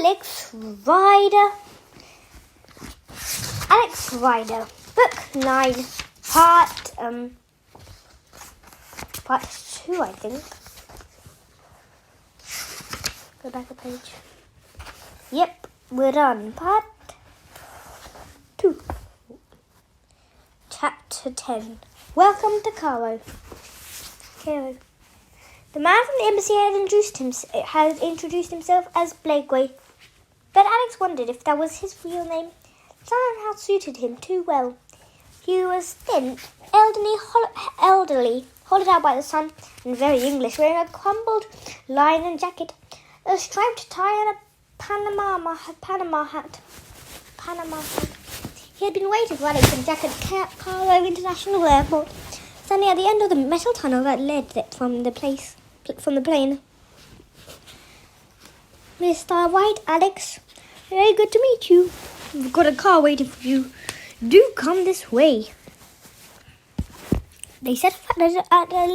Alex Rider, Book 9, Part 2, I think. Go back a page. Yep, we're done. Part 2. Chapter 10. Welcome to Cairo. The man from the embassy had introduced himself as Blakeway, but Alex wondered if that was his real name. It somehow suited him too well. He was thin, elderly, hollowed out by the sun, and very English, wearing a crumpled linen jacket, a striped tie, and a Panama hat. He had been waiting for Alex and Jack at Cairo International Airport, standing at the end of the metal tunnel that led from the plane. Mr. White, Alex, very good to meet you. We've got a car waiting for you. Do come this way. They set off at a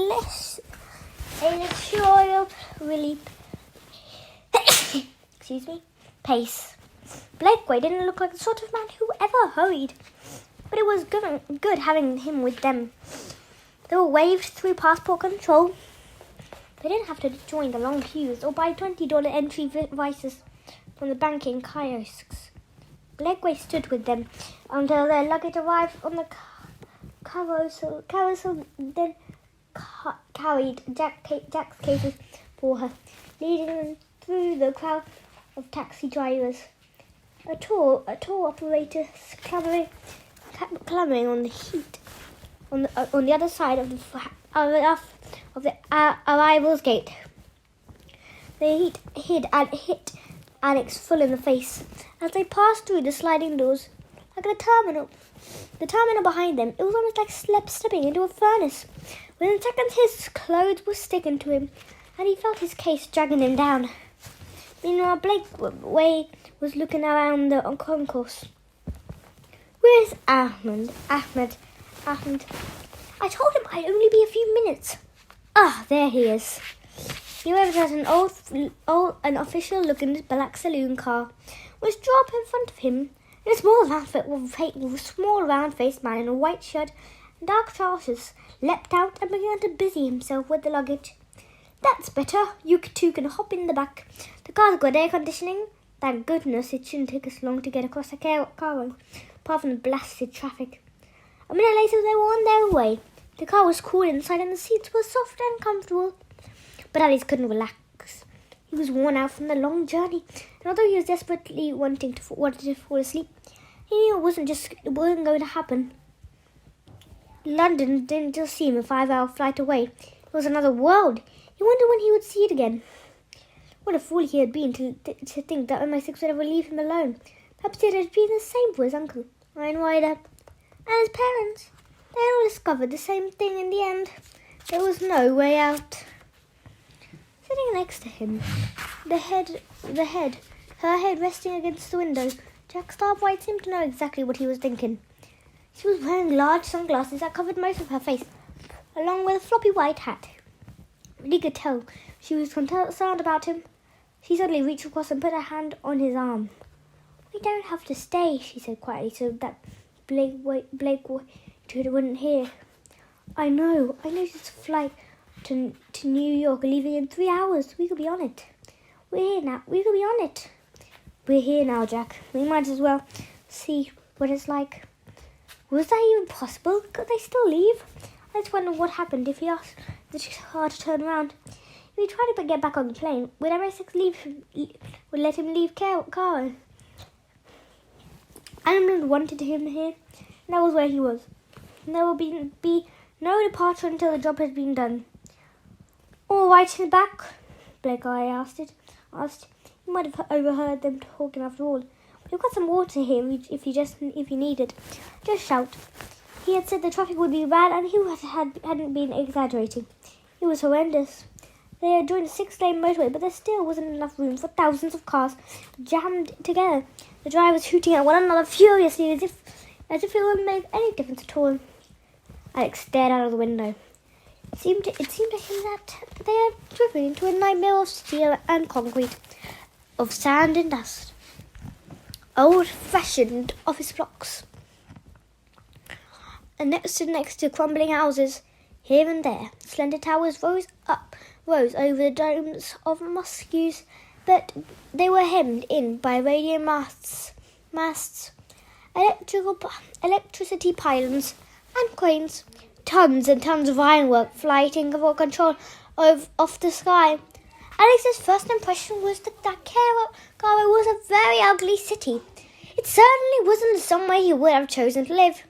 leisurely pace. Blakeway didn't look like the sort of man who ever hurried, but it was good having him with them. They were waved through passport control. They didn't have to join the long queues or buy $20 entry visas from the banking kiosks. Blakeway stood with them until their luggage arrived on the carousel, then carried Jack's cases for her, leading them through the crowd of taxi drivers. A tour operator clambering on the heat on the other side of the arrival's gate. The heat hit Alex full in the face as they passed through the sliding doors. Like the terminal behind them, it was almost like stepping into a furnace. Within seconds, his clothes were sticking to him, and he felt his case dragging him down. Meanwhile, Blakeway was looking around the concourse. Where's Ahmed? I told him I'd only be a few minutes. Ah, there he is. He waved at an official-looking black saloon car, which drew up in front of him. A small round-faced man in a white shirt and dark trousers leapt out and began to busy himself with the luggage. That's better. You two can hop in the back. The car's got air conditioning. Thank goodness it shouldn't take us long to get across the Cairo, apart from the blasted traffic. A minute later, they were on their way. The car was cool inside and the seats were soft and comfortable. But Alice couldn't relax. He was worn out from the long journey, and although he was desperately wanted to fall asleep, he knew it wasn't going to happen. London didn't just seem a 5-hour flight away. It was another world. He wondered when he would see it again. What a fool he had been to think that MI6 would ever leave him alone. Perhaps it had been the same for his uncle, Iron Rider, and his parents. They all discovered the same thing in the end. There was no way out. Sitting next to him, her head resting against the window, Jack Starbright seemed to know exactly what he was thinking. She was wearing large sunglasses that covered most of her face, along with a floppy white hat. But he could tell she was concerned about him. She suddenly reached across and put her hand on his arm. We don't have to stay, she said quietly, so that Blake wouldn't hear. I know it's a flight to New York, leaving in 3 hours. We could be on it. We're here now, Jack. We might as well see what it's like. Was that even possible? Could they still leave? I just wonder what happened if he asked the car to turn around. If he tried to get back on the plane, would MI6 let him leave Cairo? Ireland wanted him here, and that was where he was. And there would be no departure until the job had been done. All right in the back? Blakeway asked. He might have overheard them talking after all. We've got some water here if you need it. Just shout. He had said the traffic would be bad, and he hadn't been exaggerating. It was horrendous. They had joined a 6-lane motorway, but there still wasn't enough room for thousands of cars jammed together. The drivers hooting at one another furiously as if it wouldn't make any difference at all. Alex stared out of the window. It seemed to him that they had driven into a nightmare of steel and concrete. of sand and dust. Old-fashioned office blocks. And next to crumbling houses, here and there, slender towers rose over the domes of mosques, but they were hemmed in by radio masts, electricity pylons, and cranes. Tons and tons of ironwork fighting for control of the sky. Alex's first impression was that Cairo was a very ugly city. It certainly wasn't somewhere he would have chosen to live.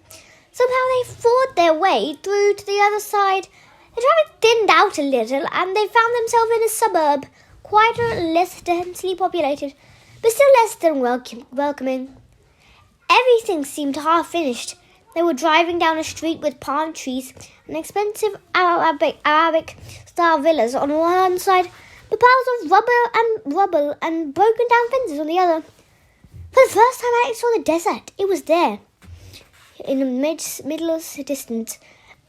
Somehow they fought their way through to the other side. The traffic thinned out a little, and they found themselves in a suburb, quite less densely populated, but still less than welcoming. Everything seemed half-finished. They were driving down a street with palm trees and expensive Arabic-style villas on one side, but piles of rubble and broken-down fences on the other. For the first time Alex saw the desert. It was there. In the middle distance,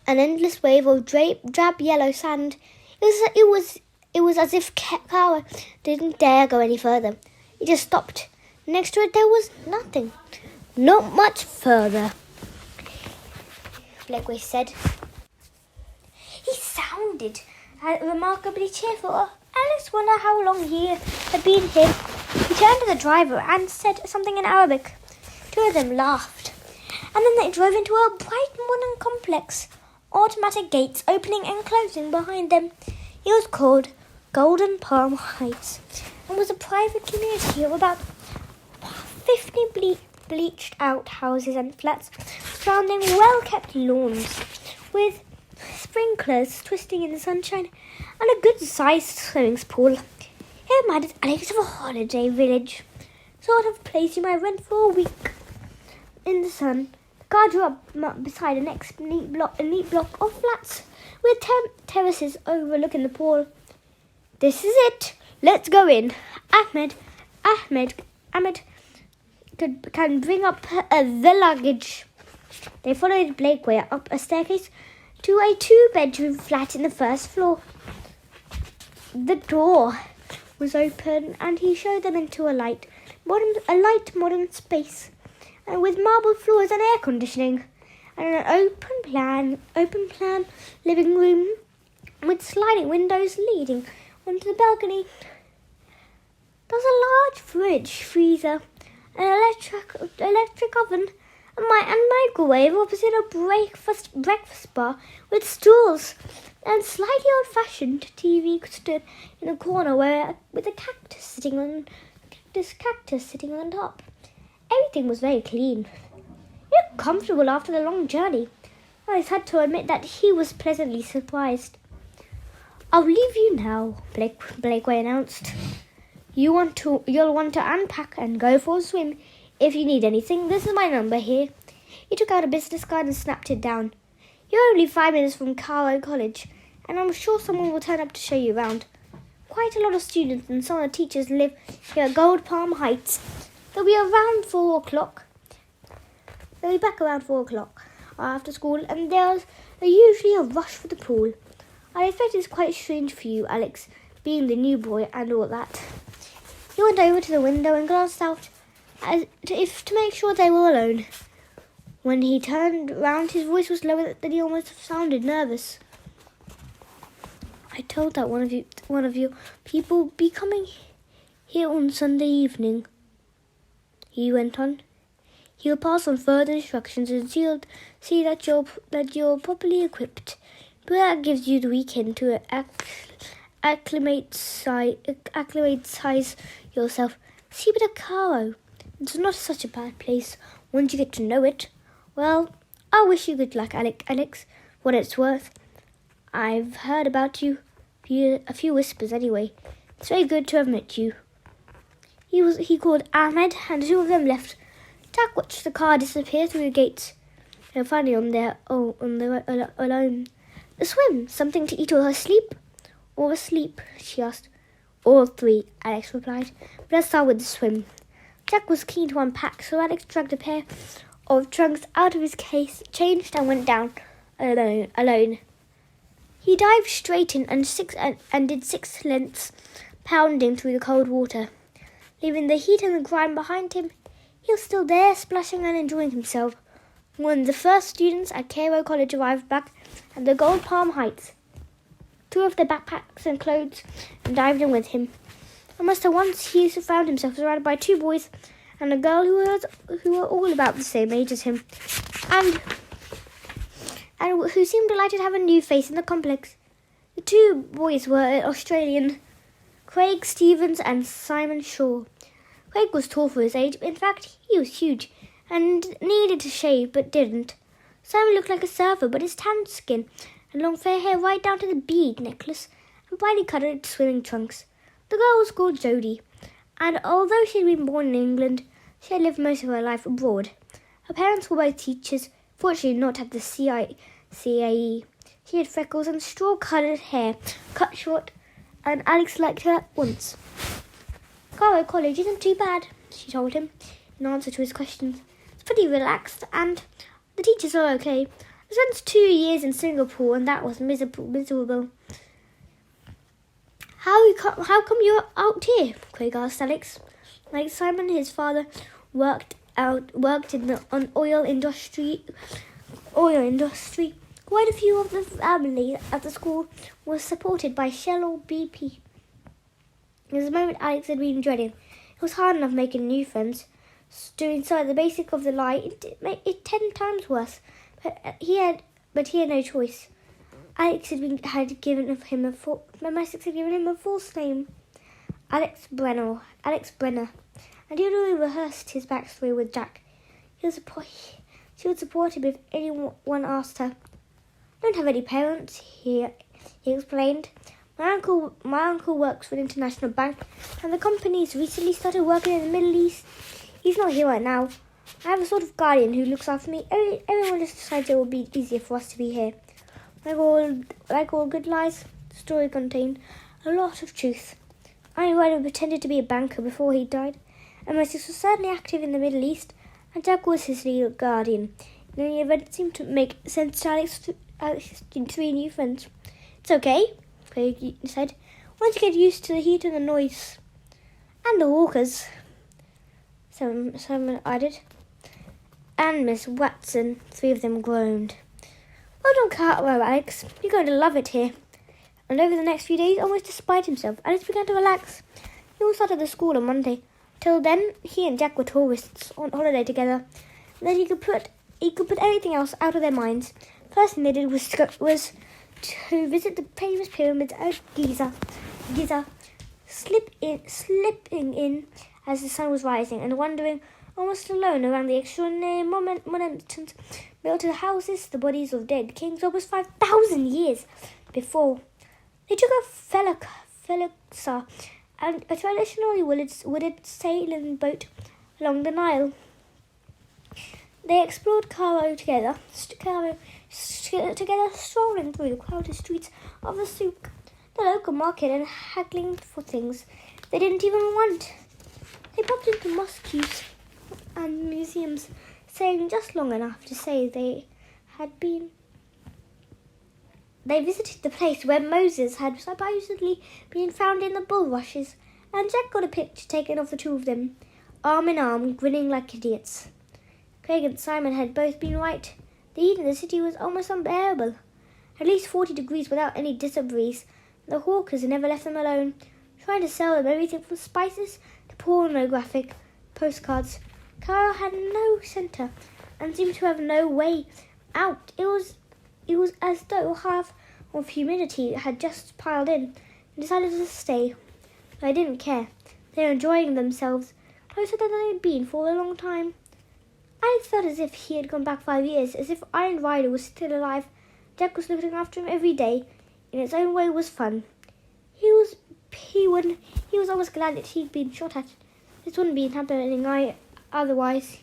an endless wave of drab yellow sand. It was as if Cairo didn't dare go any further. It just stopped. Next to it there was nothing. Not much further. Blakeway said. He sounded remarkably cheerful. Alex wondered how long he had been here. He turned to the driver and said something in Arabic. Two of them laughed. And then they drove into a bright modern complex, automatic gates opening and closing behind them. It was called Golden Palm Heights and was a private community of about 50 bleached out houses and flats surrounding well-kept lawns with sprinklers twisting in the sunshine and a good-sized swimming pool. It reminded Alex of a holiday village, sort of place you might rent for a week in the sun. The car drew up beside a neat block of flats with terraces overlooking the pool. This is it. Let's go in. Ahmed can bring up the luggage. They followed Blakeway up a staircase to a 2-bedroom flat in the first floor. The door was open and he showed them into a light modern space, and with marble floors and air conditioning, and an open plan living room with sliding windows leading onto the balcony. There was a large fridge, freezer, an electric oven, and microwave opposite a breakfast bar with stools, and slightly old-fashioned TV stood in a corner with a cactus sitting on top. Everything was very clean. He looked comfortable after the long journey. Alex had to admit that he was pleasantly surprised. "I'll leave you now," Blakeway announced. You'll want to unpack and go for a swim. If you need anything, this is my number here. He took out a business card and snapped it down. You're only 5 minutes from Cairo College, and I'm sure someone will turn up to show you around. Quite a lot of students and some of the teachers live here at Gold Palm Heights. They'll be around 4 o'clock. They'll be back around 4 o'clock after school, and there's usually a rush for the pool. I expect it's quite strange for you, Alex, being the new boy and all that. He went over to the window and glanced out to make sure they were alone. When he turned round, his voice was lower than he almost sounded nervous. I told that one of you people be coming here on Sunday evening, he went on. He'll pass on further instructions and see that you're properly equipped. But that gives you the weekend to acclimatize yourself. See a bit of Cairo. It's not such a bad place once you get to know it. Well, I wish you good luck, Alex, what it's worth. I've heard about you, a few whispers anyway. It's very good to have met you. He called Ahmed, and the two of them left. Jack watched the car disappear through the gates. They were finally on their alone. A swim, something to eat or asleep? Or asleep, she asked. All three, Alex replied. But let's start with the swim. Jack was keen to unpack, so Alex dragged a pair of trunks out of his case, changed and went down alone. He dived straight in and did 6 lengths, pounding through the cold water. leaving the heat and the grime behind him. He was still there, splashing and enjoying himself. When the first students at Cairo College arrived back at the Gold Palm Heights, threw off their backpacks and clothes and dived in with him. Almost at once he found himself surrounded by 2 boys and a girl who were all about the same age as him, and who seemed delighted to have a new face in the complex. The 2 boys were Australian Craig Stevens and Simon Shaw. Craig was tall for his age. In fact, he was huge and needed to shave but didn't. Simon looked like a surfer, but his tanned skin and long fair hair right down to the bead necklace and brightly coloured swimming trunks. The girl was called Jodie, and although she had been born in England, she had lived most of her life abroad. Her parents were both teachers, fortunately not at the CIE. She had freckles and straw-coloured hair, cut short, and Alex liked her at once. Cairo College isn't too bad, she told him, in answer to his questions. It's pretty relaxed, and the teachers are okay. I spent 2 years in Singapore, and that was miserable. How come you're out here? Craig asked Alex. Like Simon, his father worked in the oil industry. Quite a few of the family at the school was supported by Shell or BP. It was a moment Alex had been dreading. It was hard enough making new friends. Doing so at the basic of the lie, it made it 10 times worse. But he had no choice. My had given him a false name, Alex Brenner, and he had already rehearsed his backstory with Jack. She would support him if anyone asked her. I don't have any parents, he explained. My uncle works for an international bank, and the company's recently started working in the Middle East. He's not here right now. I have a sort of guardian who looks after me. Everyone just decides it will be easier for us to be here. Like all good lies, the story contained a lot of truth. Iron Rider pretended to be a banker before he died, and Moses was certainly active in the Middle East, and Jack was his legal guardian. In any event, it seemed to make sense to Alex to 3 new friends. It's okay, Craig said. Once you get used to the heat and the noise. And the hawkers, Simon added. And Miss Watson, 3 of them groaned. Well done, Cartwell, Alex. You're going to love it here. And over the next few days, almost despite himself, Alex began to relax. He all started the school on Monday. Till then, he and Jack were tourists on holiday together. And then he could put everything else out of their minds. First thing they did was to visit the famous pyramids at Giza, slipping in as the sun was rising and wandering almost alone around the extraordinary monuments built to houses the bodies of dead kings almost 5,000 years before. They took a felucca and a traditionally wooded sailing boat along the Nile. They explored Cairo together, strolling through the crowded streets of the souk, the local market, and haggling for things they didn't even want. They popped into mosques and museums, staying just long enough to say they had been. They visited the place where Moses had supposedly been found in the bulrushes, and Jack got a picture taken of the 2 of them, arm in arm, grinning like idiots. Craig and Simon had both been right. The heat in the city was almost unbearable. At least 40 degrees without any disabreeze. The hawkers never left them alone, trying to sell them everything from spices to pornographic postcards. Cairo had no centre and seemed to have no way out. It was as though half of humanity had just piled in and decided to stay. But I didn't care. They were enjoying themselves closer than they'd been for a long time. Alex felt as if he had gone back 5 years, as if Iron Rider was still alive. Jack was looking after him every day. In its own way, was fun. He was almost glad that he'd been shot at. This wouldn't be happening otherwise.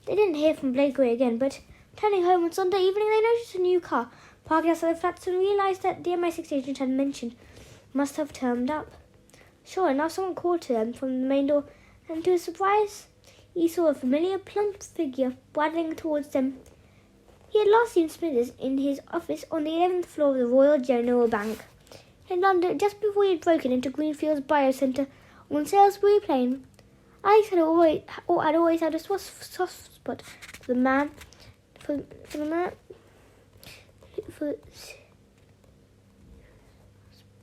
They didn't hear from Blakely again, but turning home on Sunday evening, they noticed a new car parked outside the flats and realised that the MI6 agent had mentioned must have turned up. Sure enough, someone called to them from the main door, and to his surprise, he saw a familiar plump figure waddling towards them. He had last seen Smithers in his office on the 11th floor of the Royal General Bank in London just before he had broken into Greenfield's Biocentre on Salisbury Plain. Alex had always had a soft spot for the man.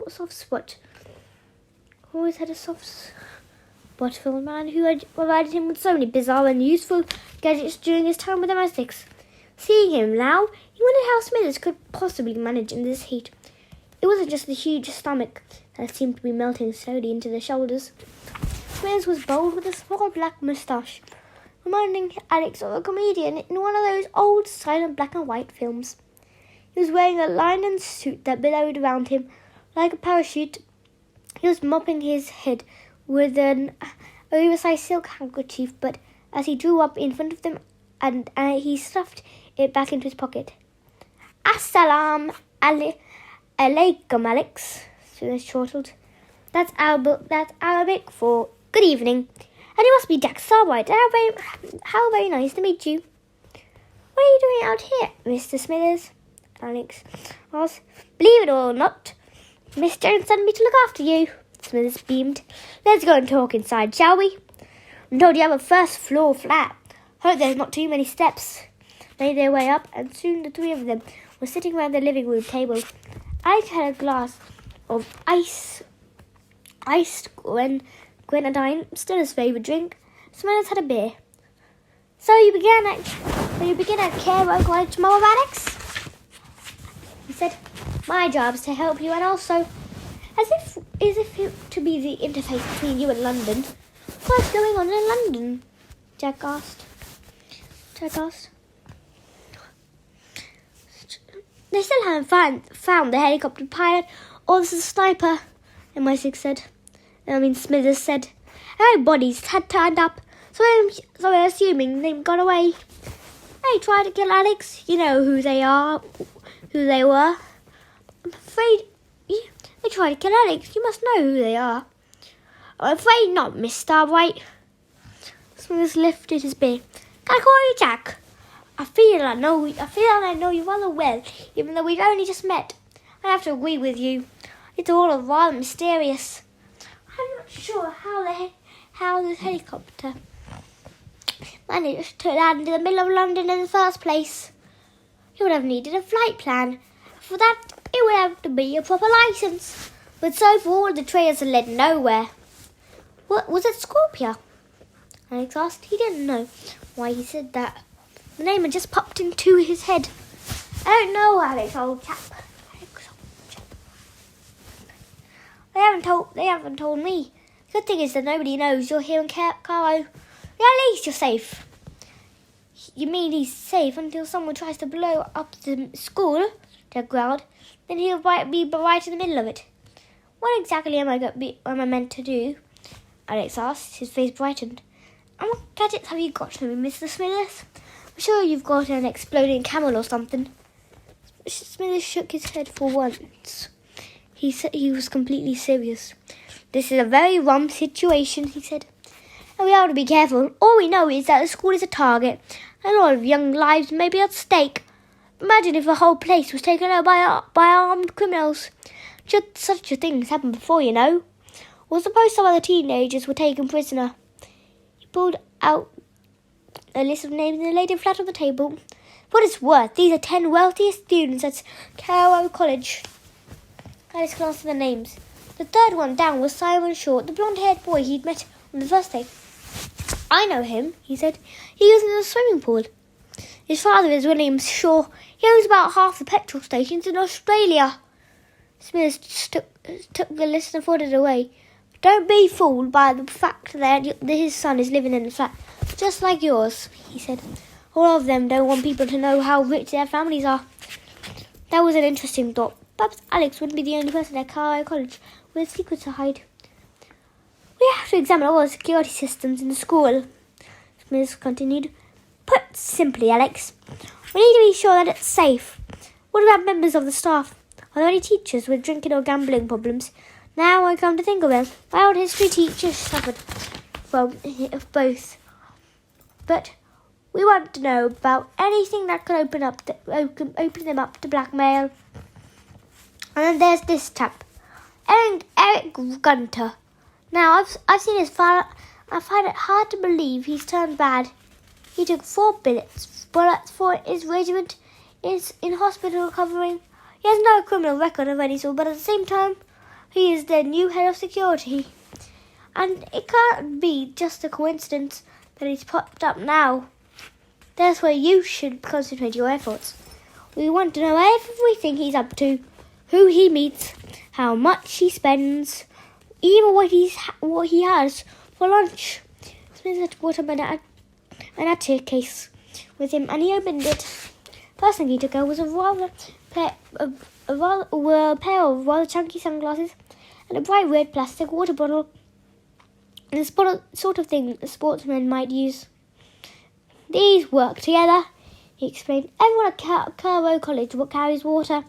Soft spot. Always had a soft spot for the man who had provided him with so many bizarre and useful gadgets during his time with MI6. Seeing him now, he wondered how Smithers could possibly manage in this heat. It wasn't just the huge stomach that seemed to be melting slowly into the shoulders. Smithers was bald with a small black moustache, reminding Alex of a comedian in one of those old silent black and white films. He was wearing a linen suit that billowed around him like a parachute. He was mopping his head with an oversized silk handkerchief, but as he drew up in front of them, and he stuffed it back into his pocket. Assalamu alaikum, Alex, Smithers chortled. That's Arabic for good evening. And you must be Jack Starbright. How very nice to meet you. What are you doing out here, Mr. Smithers? Alex asked. Believe it or not, Miss Jones sent me to look after you. Smithers beamed. Let's go and talk inside, shall we? I'm told you have a first floor flat. Hope there's not too many steps. Made their way up, and soon the three of them were sitting around the living room table. Alex had a glass of iced grenadine, still his favourite drink. Smithers had a beer. So you begin at Cairo College tomorrow, Alex? He said. My job's to help you, and also, as if to be the interface between you and London. What's going on in London? Jack asked. They still haven't found the helicopter pilot or the sniper, Smithers said. Everybody's had turned up, so we're assuming they've gone away. They tried to kill Alex. You know who they were. I'm afraid they tried to kill Alex. You must know who they are. I'm afraid not, Miss Starbright. Smithers lifted his beer. Can I call you Jack? I feel I know you rather well, even though we've only just met. I have to agree with you. It's all rather mysterious. I'm not sure how the helicopter managed to land in the middle of London in the first place. You would have needed a flight plan. For that, it would have to be a proper license. But so far, the trails have led nowhere. What was it, SCORPIA? Alex asked. He didn't know why he said that. The name had just popped into his head. I don't know, Alex, old chap. They haven't told me. The good thing is that nobody knows you're here in Cairo. Yeah, at least you're safe. You mean he's safe until someone tries to blow up the school? Jack growled. Then he'll be right in the middle of it. What exactly am I meant to do? Alex asked. His face brightened. And what gadgets have you got for me, Mr. Smithers? I'm sure you've got an exploding camel or something. Smithers shook his head for once. He said he was completely serious. This is a very rum situation, he said. And we have to be careful. All we know is that the school is a target, and a lot of young lives may be at stake. Imagine if the whole place was taken over by armed criminals. Such a thing has happened before, you know. Or suppose some other teenagers were taken prisoner. He pulled out a list of names and laid it flat on the table. For what it's worth, these are 10 wealthiest students at Cairo College. Alice glanced at the names. The third one down was Simon Short, the blonde-haired boy he'd met on the first day. I know him, he said. He was in the swimming pool. His father is William Shaw. He owns about half the petrol stations in Australia. Smithers took the list and folded it away. Don't be fooled by the fact that his son is living in a flat just like yours, he said. All of them don't want people to know how rich their families are. That was an interesting thought. Perhaps Alex wouldn't be the only person at Cairo College with a secret to hide. We have to examine all the security systems in the school, Smithers continued. Put simply, Alex, we need to be sure that it's safe. What about members of the staff? Are there any teachers with drinking or gambling problems? Now I come to think of it, my old history teacher suffered from both. But we want to know about anything that could open them up to blackmail. And then there's this chap, Eric Gunter. Now, I've seen his father. I find it hard to believe he's turned bad. He took 4 bullets for his regiment, is in hospital recovering. He has no criminal record of any sort, but at the same time, he is their new head of security. And it can't be just a coincidence that he's popped up now. That's where you should concentrate your efforts. We want to know everything he's up to, who he meets, how much he spends, even what he has for lunch. Smith had brought up an attic case with him, and he opened it. First thing he took out was a pair of rather chunky sunglasses and a bright red plastic water bottle. The sort of thing the sportsmen might use. These work together, he explained. Everyone at Cairo College carries water,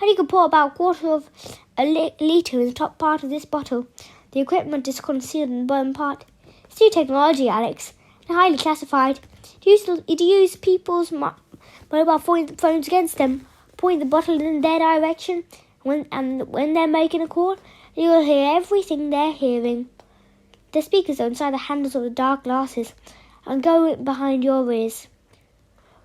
and you can pour about a quarter of a litre in the top part of this bottle. The equipment is concealed in the bottom part. It's new technology, Alex, and highly classified. It uses people's mobile phones against them, pointing the bottle in their direction. When they're making a call, you will hear everything they're hearing. The speakers are inside the handles of the dark glasses and go behind your ears.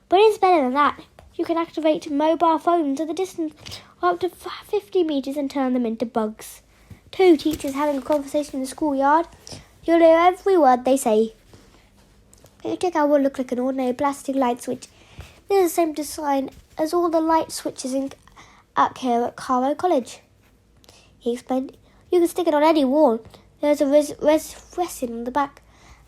But it's better than that. You can activate mobile phones at the distance of up to 50 metres and turn them into bugs. 2 teachers having a conversation in the schoolyard. You'll hear every word they say. It will look like an ordinary plastic light switch. It is the same design as all the light switches at Cairo College, he explained. You can stick it on any wall. There's a resin on the back,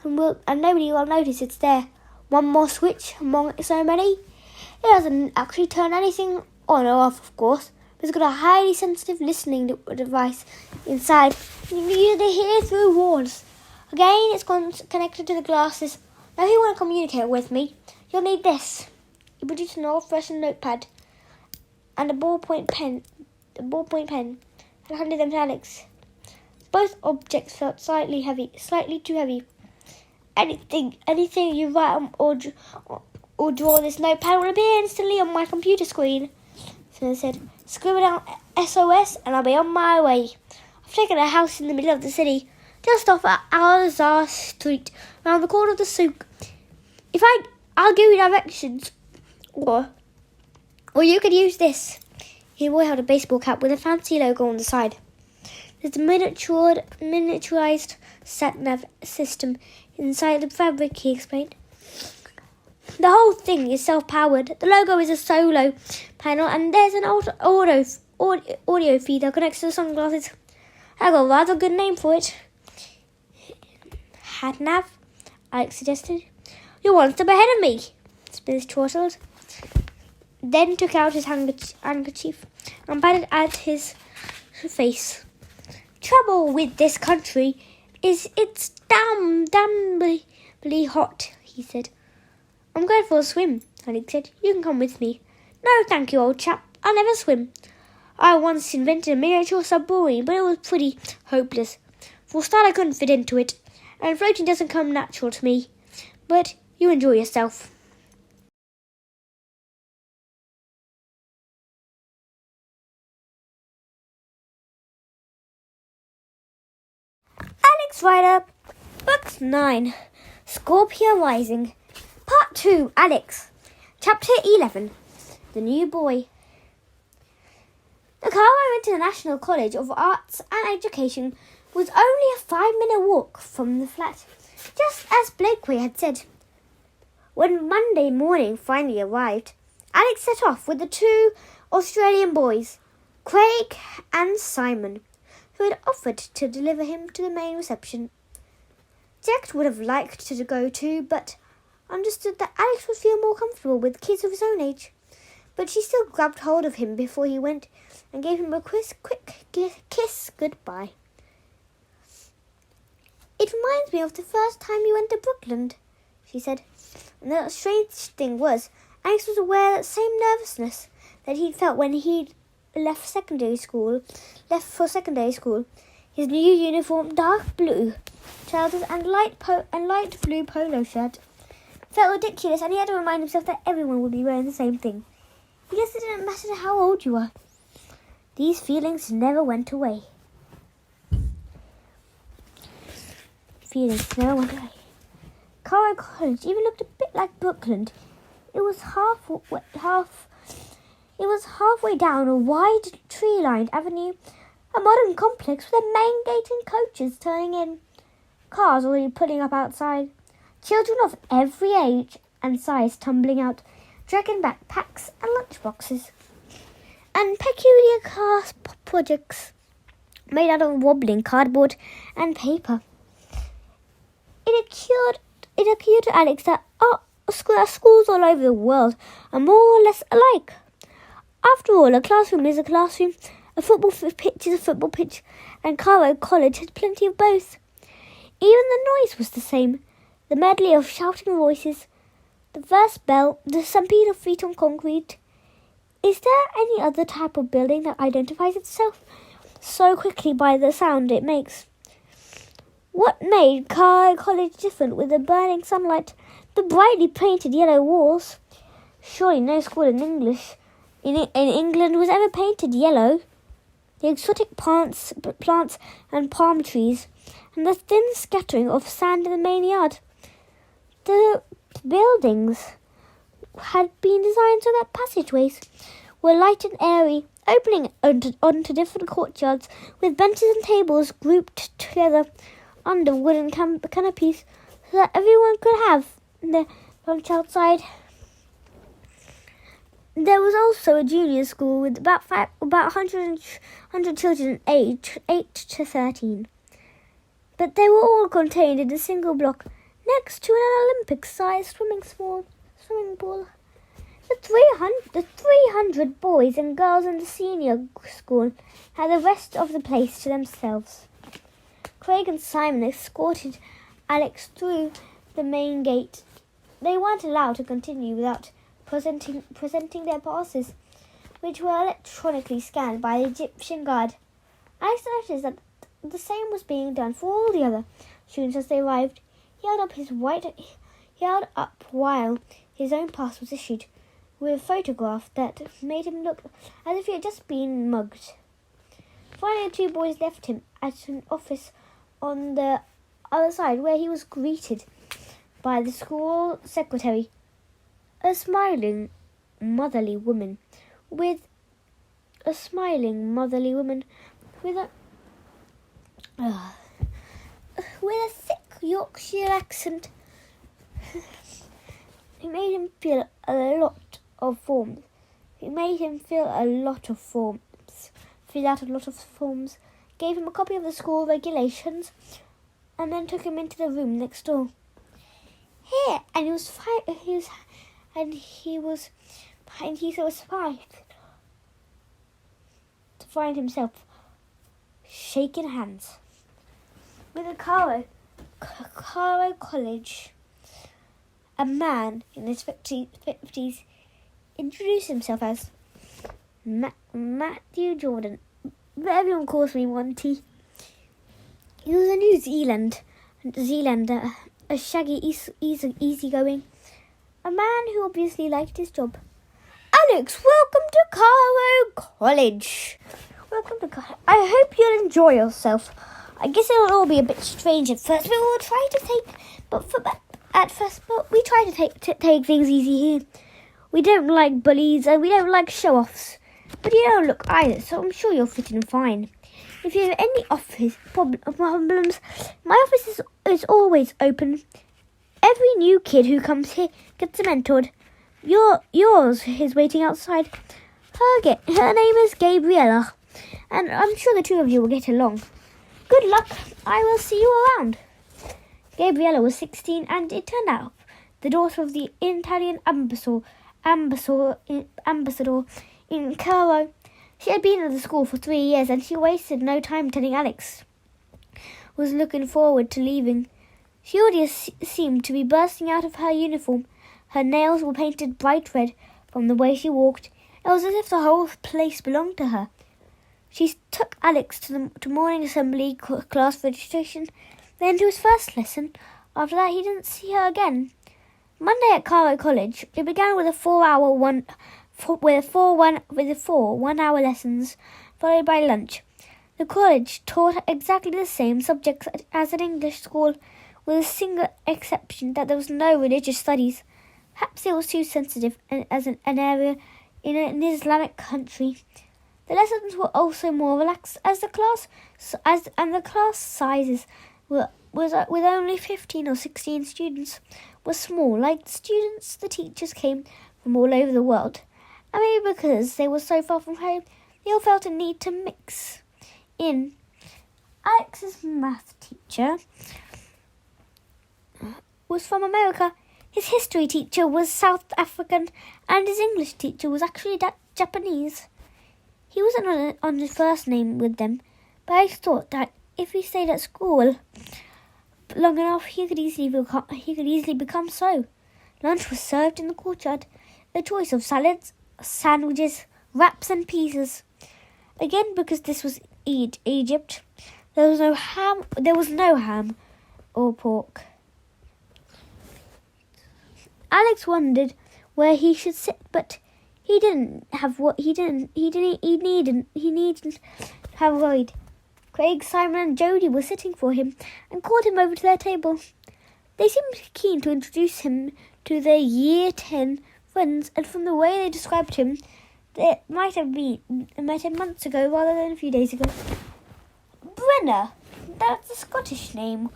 and nobody will notice it's there. One more switch among so many. It doesn't actually turn anything on or off, of course, but it's got a highly sensitive listening device inside. You can use it to hear through walls. Again, it's connected to the glasses. Now, if you want to communicate with me, you'll need this. He produced an old-fashioned notepad and a ballpoint pen, and handed them to Alex. Both objects felt slightly too heavy. Anything you write or draw this notepad will appear instantly on my computer screen. So they said, scribble down SOS and I'll be on my way. I've taken a house in the middle of the city, just off Al-Azhar Street, around the corner of the souk. I'll give you directions, or you could use this. He held a baseball cap with a fancy logo on the side. There's a miniaturized sat-nav system inside the fabric, he explained. The whole thing is self-powered. The logo is a solar panel, and there's an audio feed that connects to the sunglasses. I got a rather good name for it. Hat-nav, Alex suggested. You're one step ahead of me, Smith chortled. Then took out his handkerchief and patted at his face. Trouble with this country is it's damnably hot, he said. I'm going for a swim, Alex said. You can come with me. No, thank you, old chap. I'll never swim. I once invented a miniature submarine, but it was pretty hopeless. For a start, I couldn't fit into it, and floating doesn't come natural to me. But you enjoy yourself. Alex Rider, Book 9, Scorpia Rising, Part 2, Alex, Chapter 11, The New Boy. The Cairo International College of Arts and Education was only a 5-minute walk from the flat, just as Blakeway had said. When Monday morning finally arrived, Alex set off with the 2 Australian boys, Craig and Simon, who had offered to deliver him to the main reception. Jack would have liked to go too, but understood that Alex would feel more comfortable with kids of his own age. But she still grabbed hold of him before he went and gave him a quick kiss goodbye. It reminds me of the first time you went to Brooklyn, she said. And the strange thing was, Alex was aware of that same nervousness that he'd felt when he'd left for secondary school. His new uniform, dark blue trousers and light blue polo shirt, felt ridiculous, and he had to remind himself that everyone would be wearing the same thing. He guessed it didn't matter how old you were. These feelings never went away. feelings no one day. Carroll College even looked a bit like Brooklyn. It was halfway down a wide tree-lined avenue, a modern complex with a main gate and coaches turning in, cars already pulling up outside, children of every age and size tumbling out, dragging backpacks and lunchboxes, and peculiar class projects made out of wobbling cardboard and paper. It occurred to Alex that schools all over the world are more or less alike. After all, a classroom is a classroom, a football pitch is a football pitch, and Carroll College had plenty of both. Even the noise was the same, the medley of shouting voices, the first bell, the stampede of feet on concrete. Is there any other type of building that identifies itself so quickly by the sound it makes? What made Carroll College different with the burning sunlight, the brightly painted yellow walls? Surely no school in England was ever painted yellow. The exotic plants and palm trees, and the thin scattering of sand in the main yard. The buildings had been designed so that passageways were light and airy, opening onto different courtyards with benches and tables grouped together under wooden canopies so that everyone could have their lunch outside. There was also a junior school with about 100 children aged 8 to 13. But they were all contained in a single block next to an Olympic-sized swimming pool. The 300 boys and girls in the senior school had the rest of the place to themselves. Craig and Simon escorted Alex through the main gate. They weren't allowed to continue without presenting their passes, which were electronically scanned by the Egyptian guard. Alex noticed that the same was being done for all the other students as they arrived. He held up while his own pass was issued, with a photograph that made him look as if he had just been mugged. Finally, the two boys left him at an office on the other side, where he was greeted by the school secretary, a smiling motherly woman with a thick Yorkshire accent. It made him fill out a lot of forms, gave him a copy of the school regulations, and then took him into the room next door. Here, and he was so surprised to find himself shaking hands with a Carroll College. A man in his 50s introduced himself as Matthew Jordan, but everyone calls me Monty. He was a New Zealander, a shaggy, easygoing, a man who obviously liked his job. Alex, welcome to Carroll College. I hope you'll enjoy yourself. I guess it'll all be a bit strange at first, but we try to take things easy here. We don't like bullies and we don't like show-offs. But you don't look either, so I'm sure you'll fit in fine. If you have any office problems, my office is always open. Every new kid who comes here gets mentored. Yours is waiting outside. Her name is Gabriella, and I'm sure the two of you will get along. Good luck. I will see you around. Gabriella was 16, and it turned out the daughter of the Italian ambassador in Cairo. She had been at the school for 3 years, and she wasted no time telling Alex was looking forward to leaving. She already seemed to be bursting out of her uniform. Her nails were painted bright red from the way she walked. It was as if the whole place belonged to her. She took Alex to morning assembly class registration, then to his first lesson. After that, he didn't see her again. Monday at Carroll College, it began with four one-hour lessons, followed by lunch. The college taught exactly the same subjects as an English school, with a single exception that there was no religious studies. Perhaps it was too sensitive as an area in an Islamic country. The lessons were also more relaxed as the class sizes was with only 15 or 16 students were small. Like the teachers came from all over the world, and maybe because they were so far from home, they all felt a need to mix in. Alex's math teacher was from America. His history teacher was South African, and his English teacher was actually Japanese. He wasn't on his first name with them, but I thought that if he stayed at school long enough, he could easily become so. Lunch was served in the courtyard, a choice of salads, sandwiches, wraps, and pizzas. Again, because this was Egypt, there was no ham or pork. Alex wondered where he should sit, but he needn't have worried. Craig, Simon, and Jody were sitting for him and called him over to their table. They seemed keen to introduce him to their Year 10 friends, and from the way they described him, they might have met him months ago rather than a few days ago. Brenner, that's a Scottish name.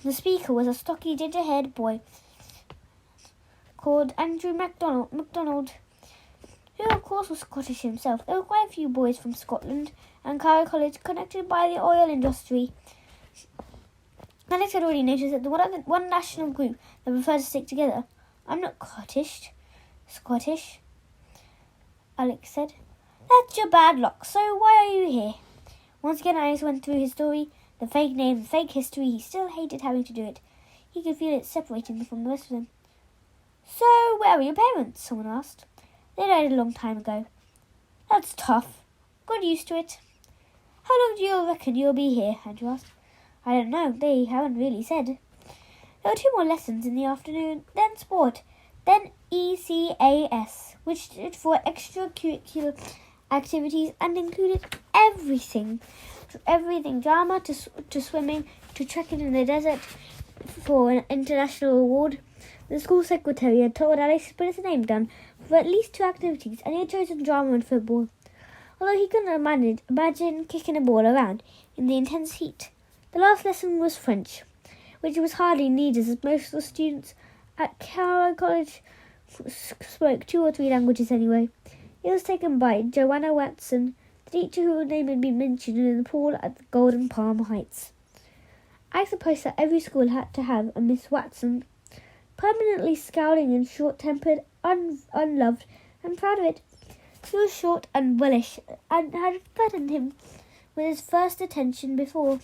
The speaker was a stocky, ginger-haired boy called Andrew MacDonald, who of course was Scottish himself. There were quite a few boys from Scotland and Carroll College connected by the oil industry. Alex had already noticed that the one national group that preferred to stick together. I'm not Scottish, Alex said. That's your bad luck, so why are you here? Once again, Alex went through his story, the fake name, the fake history. He still hated having to do it. He could feel it separating him from the rest of them. So, where are your parents? Someone asked. They died a long time ago. That's tough. Got used to it. How long do you reckon you'll be here? Andrew asked. I don't know. They haven't really said. There were 2 more lessons in the afternoon, then sport, then ECAS, which stood for extracurricular activities and included everything. Everything, drama to swimming to trekking in the desert for an international award. The school secretary had told Alex to put his name down for at least 2 activities, and he had chosen drama and football, although he couldn't imagine kicking a ball around in the intense heat. The last lesson was French, which was hardly needed as most of the students at Carroll College spoke 2 or 3 languages anyway. It was taken by Joanna Watson, the teacher whose name had been mentioned in the pool at the Golden Palm Heights. I suppose that every school had to have a Miss Watson, permanently scowling and short-tempered, unloved, and proud of it. She was short and wellish, and had threatened him with his first detention before.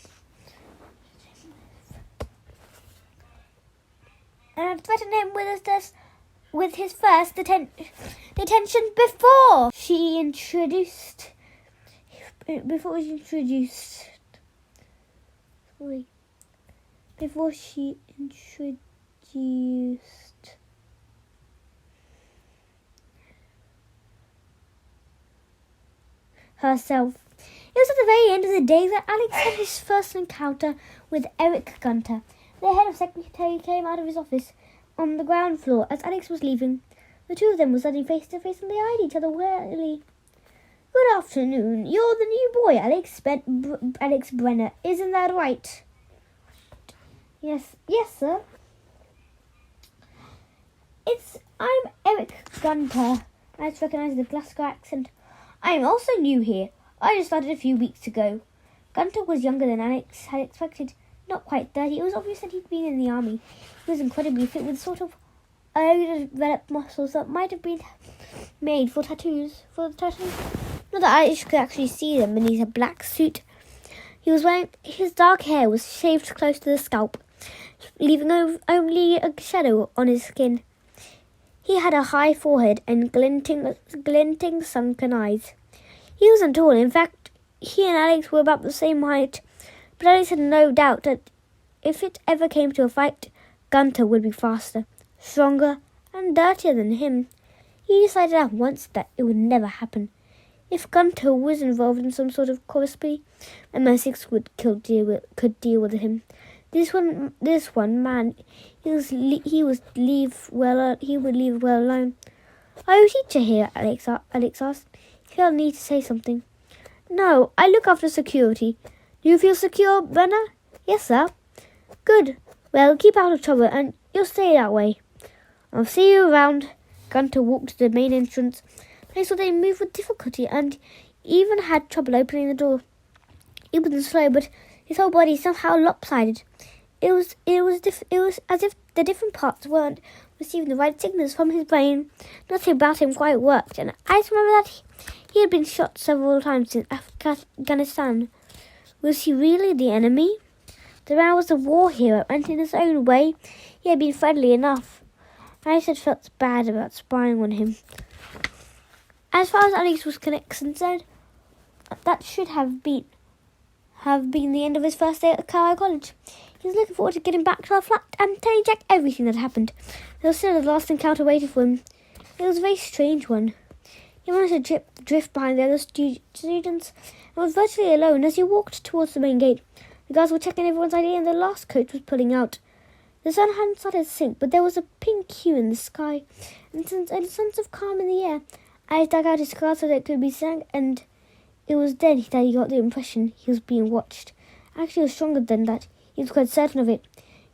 Detention before she introduced. Before she introduced herself. It was at the very end of the day that Alex had his first encounter with Eric Gunter. The head of secretary came out of his office on the ground floor as Alex was leaving. The 2 of them were standing face to face and they eyed each other warily. Good afternoon. You're the new boy, Alex. Alex Brenner. Isn't that right? Yes, sir. I'm Eric Gunter. Alex recognised the Glasgow accent. I'm also new here. I just started a few weeks ago. Gunter was younger than Alex had expected. Not quite 30. It was obvious that he'd been in the army. He was incredibly fit with sort of overdeveloped muscles that might have been made for tattoos. Not that Alex could actually see them beneath a black suit. His dark hair was shaved close to the scalp, leaving only a shadow on his skin. He had a high forehead and glinting sunken eyes. He wasn't tall. In fact, he and Alex were about the same height, but Alex had no doubt that if it ever came to a fight, Gunter would be faster, stronger, and dirtier than him. He decided at once that it would never happen. If Gunter was involved in some sort of correspondence, MI6 could deal with him. This one man, he would leave well alone. Are you a teacher here? Alex asked. He felt the need to say something. No, I look after security. Do you feel secure, Brenner? Yes, sir. Good. Well, keep out of trouble, and you'll stay that way. I'll see you around. Gunter walked to the main entrance. I saw they moved with difficulty, and even had trouble opening the door. It wasn't slow, but his whole body somehow lopsided. It was as if the different parts weren't receiving the right signals from his brain. Nothing about him quite worked, and I just remember that he had been shot several times in Afghanistan. Was he really the enemy? The man was a war hero, and in his own way, he had been friendly enough. I had felt bad about spying on him. As far as Alex was concerned, that should have been the end of his first day at Carlisle College. He was looking forward to getting back to our flat and telling Jack everything that happened. There was still the last encounter waiting for him. It was a very strange one. He managed to drift behind the other students and was virtually alone as he walked towards the main gate. The guards were checking everyone's ID and the last coach was pulling out. The sun hadn't started to sink, but there was a pink hue in the sky and a sense of calm in the air. I dug out his card so that it could be seen, and it was then that he got the impression he was being watched. Actually, it was stronger than that. He was quite certain of it.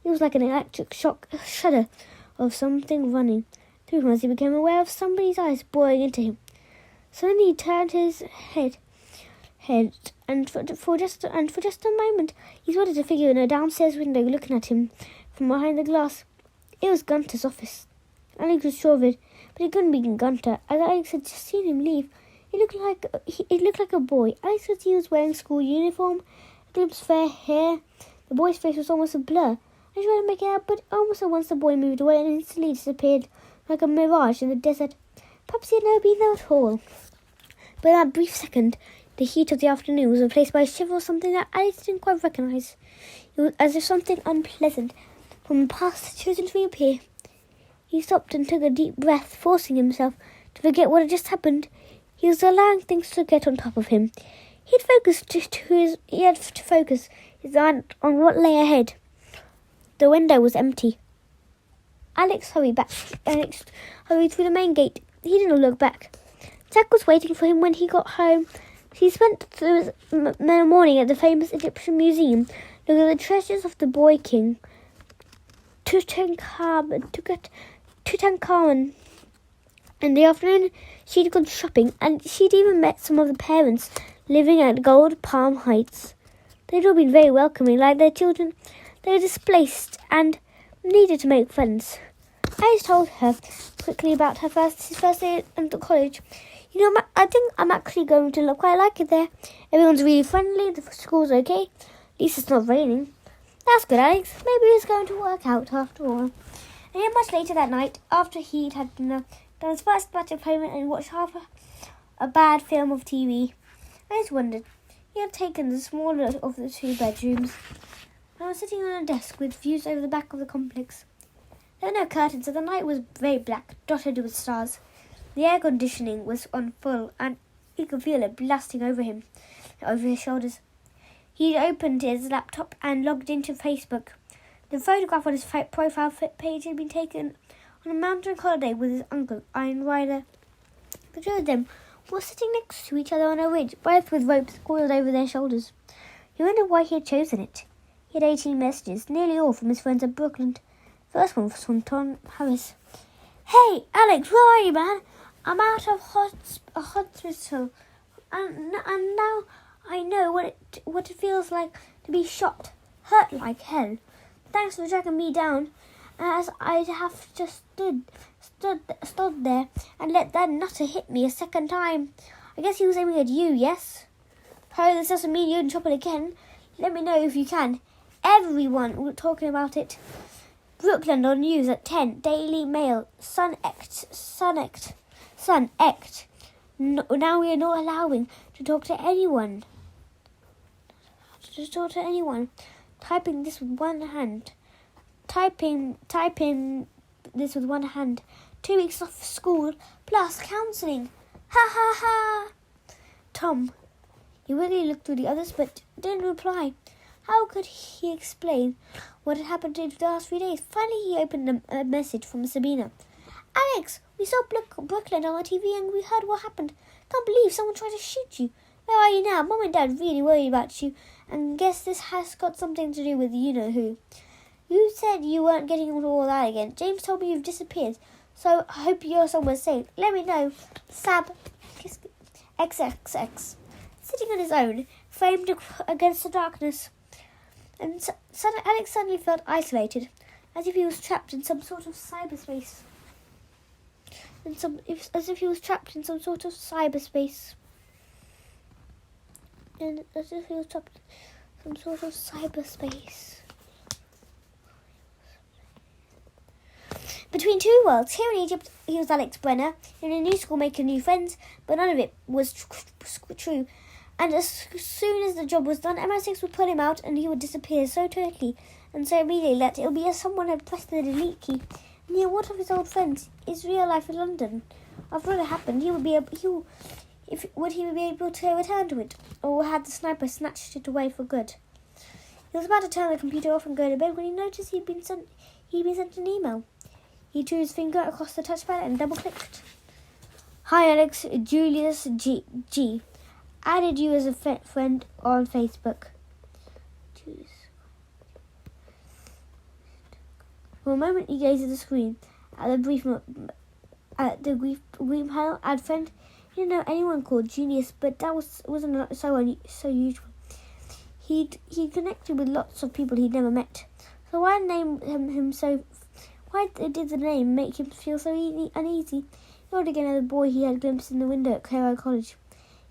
It was like an electric shock, a shudder of something running through him as he became aware of somebody's eyes boring into him. Suddenly he turned his head, and for just a moment he spotted a figure in a downstairs window looking at him from behind the glass. It was Gunter's office. Alex was sure of it, but it couldn't be Gunter, as Alex had just seen him leave. It looked like a boy. Alex could see he was wearing school uniform, a glimpse of fair hair. The boy's face was almost a blur. I tried to make it out, but almost at once the boy moved away and instantly disappeared like a mirage in the desert. Perhaps he had never been there at all. But in that brief second, the heat of the afternoon was replaced by a shiver of something that Alex didn't quite recognize. It was as if something unpleasant from the past had chosen to reappear. He stopped and took a deep breath, forcing himself to forget what had just happened. He was allowing things to get on top of him. He had to focus his mind on what lay ahead. The window was empty. Alex hurried through the main gate. He didn't look back. Jack was waiting for him when he got home. He spent the morning at the famous Egyptian Museum, looking at the treasures of the boy king, Tutankhamun. In the afternoon, she'd gone shopping, and she'd even met some of the parents living at Gold Palm Heights. They'd all been very welcoming, like their children. They were displaced and needed to make friends. I told her quickly about his first day at the college. You know, I think I'm actually going to look quite like it there. Everyone's really friendly, the school's okay. At least it's not raining. That's good, Alex. Maybe it's going to work out after all. And then much later that night, after he'd had dinner, done his first batch of payment and watched half a bad film of TV, I just wondered. He had taken the smaller of the two bedrooms and was sitting on a desk with views over the back of the complex. There were no curtains, so the night was very black, dotted with stars. The air conditioning was on full, and he could feel it blasting over his shoulders. He opened his laptop and logged into Facebook. The photograph on his profile page had been taken on a mountain holiday with his uncle, Iron Rider. The two of them were sitting next to each other on a ridge, both with ropes coiled over their shoulders. He wondered why he had chosen it. He had 18 messages, nearly all from his friends at Brooklyn. The first one was from Tom Harris. Hey, Alex, where are you, man? I'm out of hospital, and now I know what it feels like to be shot, hurt like hell. Thanks for dragging me down, as I'd have just stood there and let that nutter hit me a second time. I guess he was aiming at you, yes? Hope this doesn't mean you're in trouble again. Let me know if you can. Everyone was talking about it. Brooklyn on news at 10. Daily Mail. Sun Act. No, now we are not allowing to talk to anyone. Typing this with one hand. 2 weeks off school plus counselling. Ha ha ha. Tom. He really looked through the others but didn't reply. How could he explain what had happened in the last few days? Finally, he opened a message from Sabina. Alex, we saw Brooklyn on the TV and we heard what happened. Can't believe someone tried to shoot you. Where are you now? Mom and Dad really worried about you, and guess this has got something to do with you-know-who. You said you weren't getting into all that again. James told me you've disappeared, so I hope you're somewhere safe. Let me know. Sab XXX. Sitting on his own, framed against the darkness, and Alex suddenly felt isolated, as if he was trapped in some sort of cyberspace. As if he was trapped in some sort of cyberspace. Between two worlds, here in Egypt, he was Alex Brenner, in a new school making new friends, but none of it was true. And as soon as the job was done, MI6 would pull him out and he would disappear so totally and so immediately that it would be as someone had pressed the delete key. And he what of his old friends, his real life in London? After all had happened, would he be able to return to it, or had the sniper snatched it away for good? He was about to turn the computer off and go to bed when he noticed he'd been sent an email. He drew his finger across the touchpad and double-clicked. Hi Alex, Julius G. Added you as a friend on Facebook. For a moment he gazed at the screen, at the brief panel. Add friend. He didn't know anyone called Julius, but that wasn't so usual. He'd connected with lots of people he'd never met. So why did the name make him feel so uneasy? He thought again of the boy he had glimpsed in the window at Cairo College.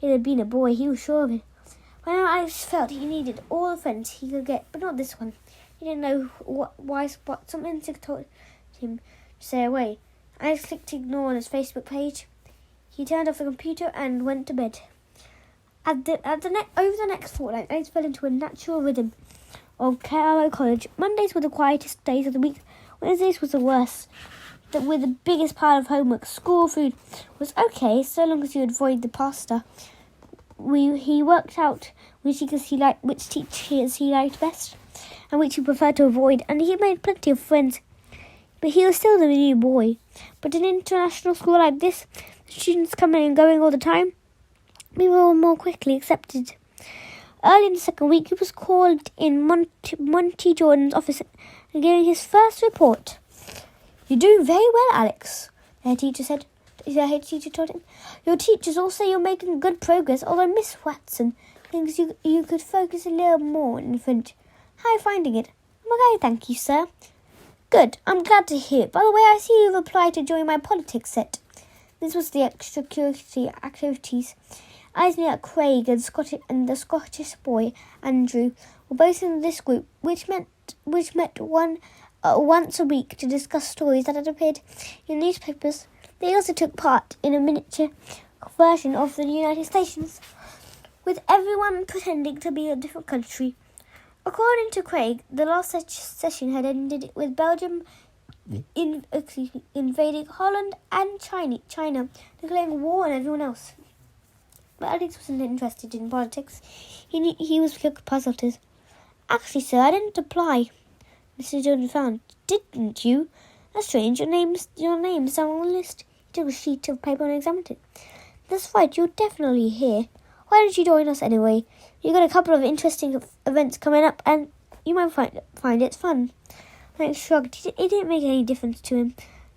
It had been a boy, he was sure of it. By now Alex felt he needed all the friends he could get, but not this one. He didn't know why, but some instinct told him to stay away. Alex clicked ignore on his Facebook page. He turned off the computer and went to bed. Over the next fortnight, Alex fell into a natural rhythm of Cairo College. Mondays were the quietest days of the week. Wednesdays was the worst. With the biggest pile of homework. School food was okay, so long as you avoid the pasta. He worked out which teachers he liked best, and which he preferred to avoid, and he made plenty of friends. But he was still the new boy. But in an international school like this, students coming and going all the time, people were more quickly accepted. Early in the second week, he was called in Monty Jordan's office and giving his first report. You're doing very well, Alex, the head teacher told him. Your teachers all say you're making good progress, although Miss Watson thinks you could focus a little more in French. How are you finding it? I'm okay, thank you, sir. Good, I'm glad to hear it. By the way, I see you've applied to join my politics set. This was the extracurricular activities. Isaac, Craig, and the Scottish boy, Andrew, were both in this group, which met once a week to discuss stories that had appeared in newspapers. They also took part in a miniature version of the United States, with everyone pretending to be a different country. According to Craig, the last session had ended with Belgium invading Holland and China, declaring war on everyone else. But Alex wasn't interested in politics. He was puzzled. Actually, sir, I didn't apply. Mr. Jordan frowned. Didn't you? That's strange. Your name's on the list. He took a sheet of paper and examined it. That's right, you're definitely here. Why don't you join us anyway? You've got a couple of interesting events coming up, and you might find it fun. Alex shrugged. It didn't make any difference to him,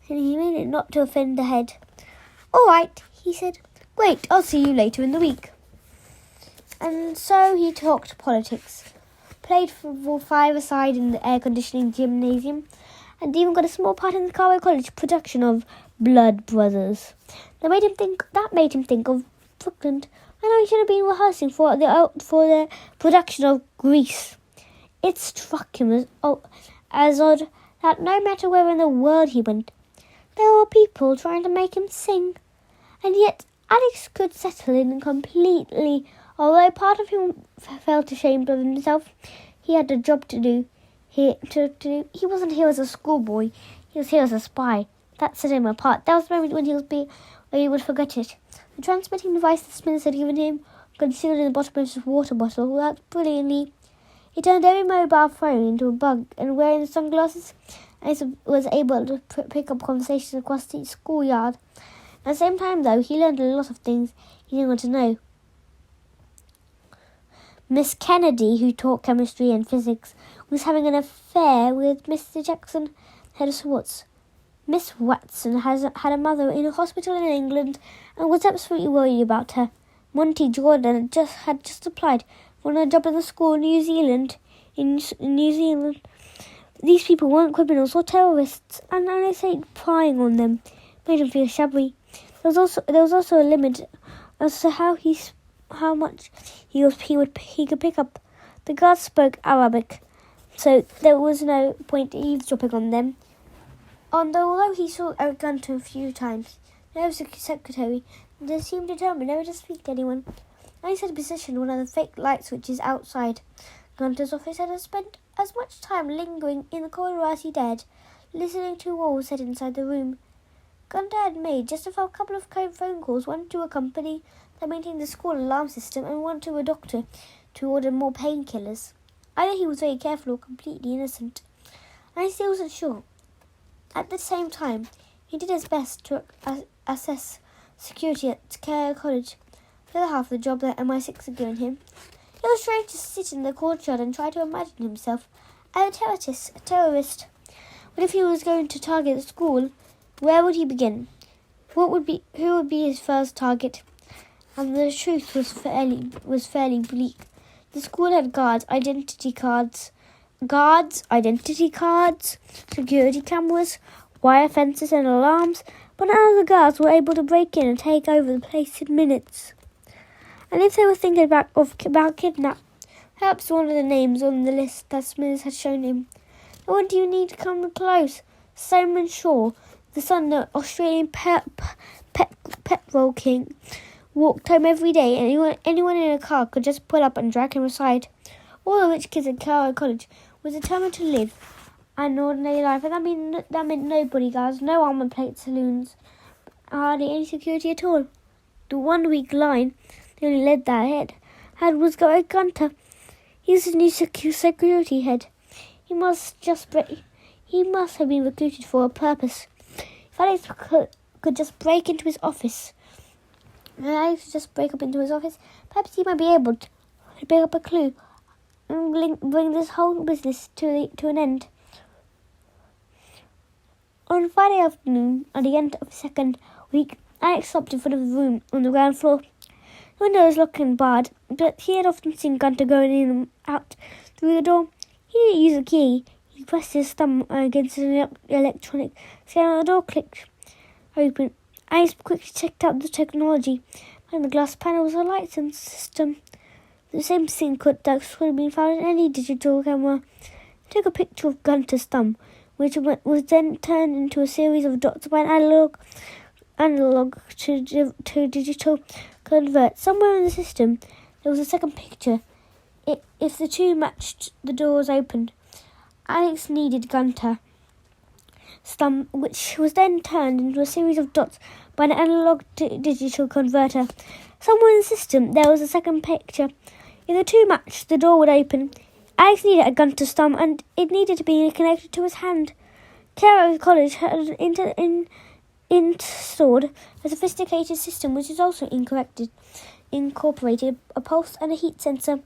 and he made it not to offend the head. All right, he said. Great, I'll see you later in the week. And so he talked politics, played for five-a-side in the air-conditioning gymnasium, and even got a small part in the Cairo College production of Blood Brothers. That made him think of Brooklyn. I know he should have been rehearsing for the production of Grease. It struck him as odd that no matter where in the world he went, there were people trying to make him sing, and yet Alex could settle in completely. Although part of him felt ashamed of himself, he had a job to do. He wasn't here as a schoolboy. He was here as a spy. That set him apart. That was the moment when he would forget it. The transmitting device the Smiths had given him, concealed in the bottom of his water bottle, worked brilliantly. He turned every mobile phone into a bug, and wearing sunglasses, Alex was able to pick up conversations across the schoolyard. At the same time, though, he learned a lot of things he didn't want to know. Miss Kennedy, who taught chemistry and physics, was having an affair with Mr. Jackson, head of sports. Miss Watson had a mother in a hospital in England and was absolutely worried about her. Monty Jordan had just applied for a job in a school in New Zealand. These people weren't criminals or terrorists, and Alex hated prying on them. Made him feel shabby. There was also a limit as to how much he could pick up. The guards spoke Arabic, so there was no point eavesdropping on them. Although he saw Gunter a few times, the secretary seemed determined never to speak to anyone. Alex had positioned one of the fake light switches outside Gunter's office and had spent as much time lingering in the corridor as he dared, listening to what was said inside the room. Gunter had made just a couple of phone calls, one to a company that maintained the school alarm system and one to a doctor to order more painkillers. Either he was very careful or completely innocent. I still wasn't sure. At the same time, he did his best to assess security at Carroll College, the other half of the job that MI6 had given him. It was strange to sit in the courtyard and try to imagine himself as a terrorist. But if he was going to target the school, where would he begin? Who would be his first target? And the truth was fairly bleak. The school had identity cards, security cameras, wire fences and alarms, but none of the guards were able to break in and take over the place in minutes. And if they were thinking about kidnap, perhaps one of the names on the list that Smithers had shown him. And what do you need to come close? Simon Shaw, the son of Australian petrol king, walked home every day, and anyone in a car could just pull up and drag him aside. All the rich kids at Carroll College were determined to live an ordinary life, and that meant no bodyguards, no armor plate saloons, hardly any security at all. The 1 week line, the only lead that was Gunter. He was the new security head. He must have been recruited for a purpose. If Alex could just break into his office, perhaps he might be able to pick up a clue and bring this whole business to an end. On Friday afternoon, at the end of the second week, Alex stopped in front of the room on the ground floor. The window was locked and barred, but he had often seen Gunter going in and out through the door. He didn't use a key. He pressed his thumb against an electronic scanner and the door clicked open. Alex quickly checked out the technology. Behind the glass panel was a light sensor system. The same thing that could have been found in any digital camera. He took a picture of Gunter's thumb, which was then turned into a series of dots by an analog to digital convert. Somewhere in the system, there was a second picture. If the two matched, the door was opened. Alex needed Gunter's thumb, which was then turned into a series of dots by an analog to digital converter. Somewhere in the system, there was a second picture. If the two matched, the door would open. Alex needed Gunter's thumb, and it needed to be connected to his hand. Carroll College had installed a sophisticated system which is also incorporated a pulse and a heat sensor.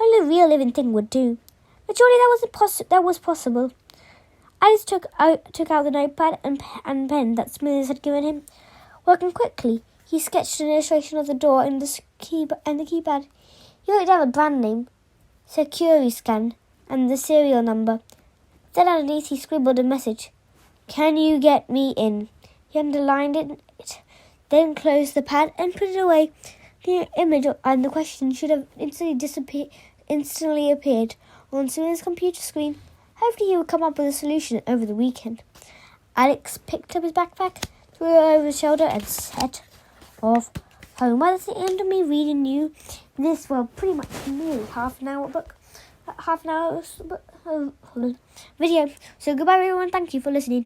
Only a real living thing would do. But surely that was possible. Alex took out the notepad and pen that Smithers had given him. Working quickly, he sketched an illustration of the door and the keypad. He wrote down the brand name, Security-Scan, and the serial number. Then underneath he scribbled a message. "Can you get me in?" He underlined it, then closed the pad and put it away. The image and the question should have instantly appeared on Smithers' computer screen. Hopefully he would come up with a solution over the weekend. Alex picked up his backpack, threw it over his shoulder, and set off home. By the end of me reading you this, pretty much nearly half an hour video. So goodbye everyone, thank you for listening.